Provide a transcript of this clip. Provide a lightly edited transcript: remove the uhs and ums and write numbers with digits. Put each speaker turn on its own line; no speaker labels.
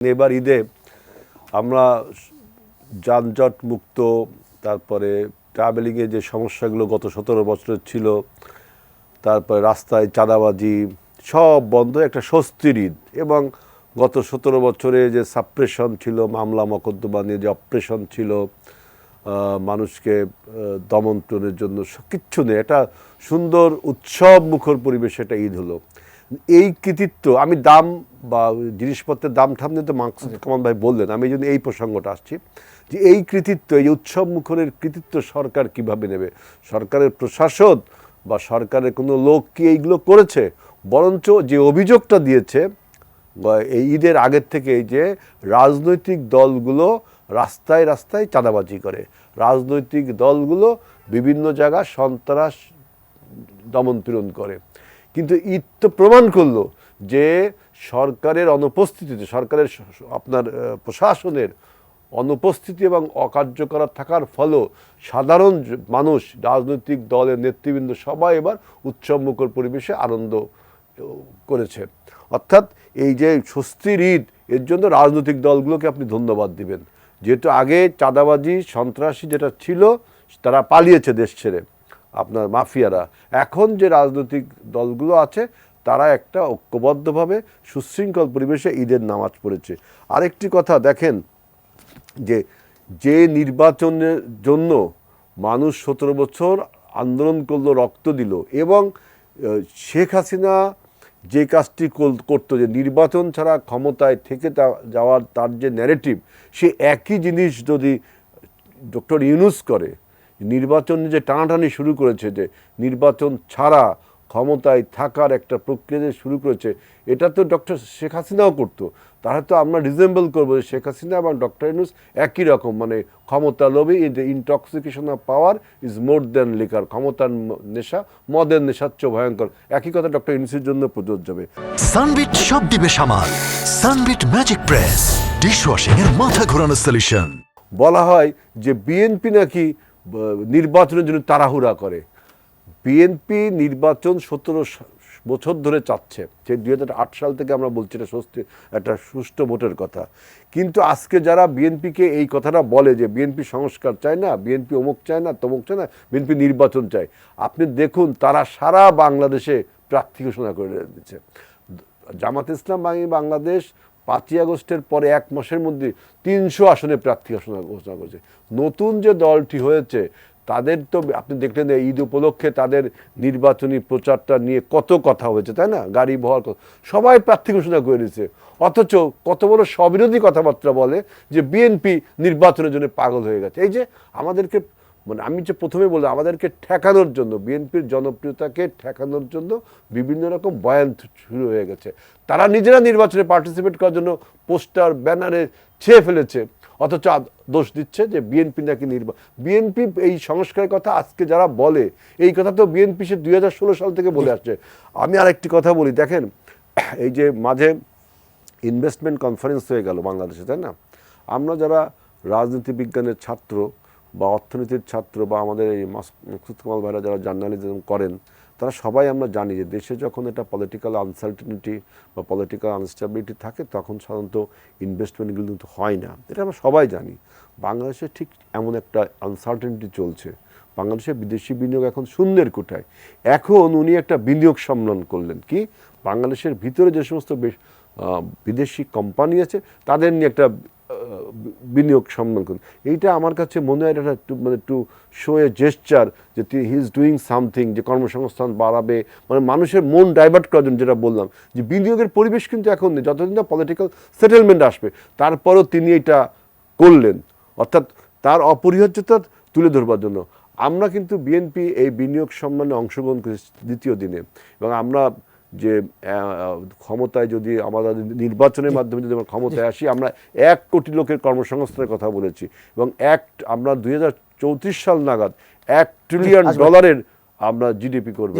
এবার ঈদে আমরা যানজট মুক্ত, তারপরে ট্রাভেলিংয়ে যে সমস্যাগুলো গত 17 বছরের ছিল, তারপরে রাস্তায় চাঁদাবাজি সব বন্ধ, একটা স্বস্তির ঈদ। এবং গত 17 বছরে যে সাপ্রেশন ছিল, মামলা মকদ্দমা নিয়ে যে অপারেশন ছিল, মানুষকে দমনটনের জন্য কিচ্ছু নেই, একটা সুন্দর উৎসব মুখর পরিবেশ একটা ঈদ হলো। এই কৃতিত্ব, আমি দাম বা জিনিসপত্রের দাম ঠাম নিয়ে তো মাকসুদ কামাল ভাই বললেন, আমি এই জন্য এই প্রসঙ্গটা আসছি যে এই কৃতিত্ব, এই উৎসব মুখরের কৃতিত্ব সরকার কিভাবে নেবে? সরকারের প্রশাসন বা সরকারের কোনো লোক কি এইগুলো করেছে? বরঞ্চ যে অভিযোগটা দিয়েছে এই ঈদের আগের থেকে, যে রাজনৈতিক দলগুলো রাস্তায় রাস্তায় চাঁদাবাজি করে, রাজনৈতিক দলগুলো বিভিন্ন জায়গা সন্ত্রাস দমনপীড়ন করে। কিন্তু ঈদ তো প্রমাণ করলো যে সরকারের অনুপস্থিতিতে, সরকারের আপনার প্রশাসনের অনুপস্থিতি এবং অকার্যকর থাকার ফলেও সাধারণ মানুষ, রাজনৈতিক দলের নেতৃবৃন্দ সবাই এবার উৎসবমুখর পরিবেশে আনন্দ করেছে। অর্থাৎ এই যে স্বস্তির ঈদ, এর জন্য রাজনৈতিক দলগুলোকে আপনি ধন্যবাদ দিবেন, যেহেতু আগে চাঁদাবাজি সন্ত্রাসী যেটা ছিল তারা পালিয়েছে দেশ ছেড়ে, আপনার মাফিয়ারা। এখন যে রাজনৈতিক দলগুলো আছে তারা একটা ঐক্যবদ্ধভাবে সুশৃঙ্খল পরিবেশে ঈদের নামাজ পড়েছে। আরেকটি কথা দেখেন, যে নির্বাচনের জন্য মানুষ 17 বছর আন্দোলন করলো, রক্ত দিল, এবং শেখ হাসিনা যে কাজটি করতো, যে নির্বাচন ছাড়া ক্ষমতায় থেকে যাওয়ার তার যে ন্যারেটিভ, সে একই জিনিস যদি ডক্টর ইউনূস করে, নির্বাচন যে টানাটানি শুরু করেছে, যে নির্বাচন ছাড়া ক্ষমতায় থাকার একটা প্রক্রিয়া যে শুরু করেছে, এটা তো ডক্টর শেখ হাসিনাও করতো। তাহলে তো আমরা রিজেম্বল করবো যে শেখ হাসিনা এবং ডক্টর ইউনূস একই রকম, মানে ক্ষমতা লোভী, intoxication of power is more than liquor, ক্ষমতার নেশা মদের নেশার চেয়ে ভয়ঙ্কর। একই কথা ডক্টর ইউনূসের জন্য প্রযোজ্য হবে।
সানবিট সব দিবে সামাল, সানবিট ম্যাজিক প্রেস, ডিশওয়াশিং এর মাথা ঘোরানো সলিউশন।
বলা হয় যে বিএনপি নাকি নির্বাচনের জন্য তাড়াহুড়া করে। বিএনপি নির্বাচন 17 বছর ধরে চাচ্ছে, সেই 2008 সাল থেকে আমরা বলছি এটা একটা সুষ্ঠু ভোটের কথা। কিন্তু আজকে যারা বিএনপিকে এই কথাটা বলে যে বিএনপি সংস্কার চায় না, বিএনপি অমুক চায় না, তমুক চায় না, বিএনপি নির্বাচন চায়, আপনি দেখুন তারা সারা বাংলাদেশে প্রার্থী ঘোষণা করে দিচ্ছে। জামাত ইসলাম বাংলাদেশ 5ই আগস্টের পরে 1 মাসের মধ্যে 300 আসনে প্রার্থী ঘোষণা করেছে। নতুন যে দলটি হয়েছে তাদের তো আপনি দেখলেন ঈদ উপলক্ষে তাদের নির্বাচনী প্রচারটা নিয়ে কত কথা হয়েছে, তাই না? গাড়ি বহর সবাই প্রার্থী ঘোষণা করে দিয়েছে, অথচ কত বড় স্ববিরোধী কথাবার্তা বলে যে বিএনপি নির্বাচনের জন্য পাগল হয়ে গেছে। এই যে আমাদেরকে, মানে আমি যে প্রথমে বললাম, আমাদেরকে ঠেকানোর জন্য, বিএনপির জনপ্রিয়তাকে ঠেকানোর জন্য বিভিন্ন রকম বয়ান শুরু হয়ে গেছে। তারা নিজেরা নির্বাচনে পার্টিসিপেট করার জন্য পোস্টার ব্যানারে ছেয়ে ফেলেছে, অথচ দোষ দিচ্ছে যে বিএনপি নাকি বিএনপি এই সংস্কারের কথা আজকে যারা বলে, এই কথা তো বিএনপি সে 2016 সাল থেকে বলে আসছে। আমি আরেকটি কথা বলি, দেখেন এই যে মাঝে ইনভেস্টমেন্ট কনফারেন্স হয়ে গেল বাংলাদেশে, তাই না? আমরা যারা রাজনীতি বিজ্ঞানের ছাত্র বা অর্থনীতির ছাত্র বা আমাদের এই মাকসুদ কামাল ভাইরা যারা জার্নালিজম করেন, তারা সবাই আমরা জানি যে দেশে যখন একটা পলিটিক্যাল আনসার্টেনিটি বা পলিটিক্যাল আনস্টেবিলিটি থাকে, তখন সাধারণত ইনভেস্টমেন্টগুলো কিন্তু হয় না, এটা আমরা সবাই জানি। বাংলাদেশে ঠিক এমন একটা আনসার্টেনিটি চলছে। বাংলাদেশে বিদেশি বিনিয়োগ এখন শূন্যের কোঠায়। এখন উনি একটা বিনিয়োগ সম্মেলন করলেন, কি বাংলাদেশের ভিতরে যে সমস্ত বিদেশি কোম্পানি আছে তাদের নিয়ে একটা বিনিয়োগ সম্মেলন করুন। এইটা আমার কাছে মনে হয় এটা একটু শো এ জেস্চার যে হি ইজ ডুইং সামথিং, যে কর্মসংস্থান বাড়াবে, মানে মানুষের মন ডাইভার্ট করার জন্য। যেটা বললাম যে বিনিয়োগের পরিবেশ কিন্তু এখন নেই, যতদিন না পলিটিক্যাল সেটেলমেন্ট আসবে। তারপরও তিনি এটা করলেন, অর্থাৎ তার অপরিহার্যতা তুলে ধরবার জন্য। আমরা কিন্তু বিএনপি এই বিনিয়োগ সম্মেলনে অংশগ্রহণ করেছি 2য় দিনে, এবং আমরা যে ক্ষমতায় যদি আমাদের নির্বাচনের মাধ্যমে যদি আমরা ক্ষমতায় আসি, আমরা 1 কোটি লোকের কর্মসংস্থানের কথা বলেছি, এবং আমরা 2034 সাল নাগাদ $1 ট্রিলিয়ন আমরা জিডিপি করবো।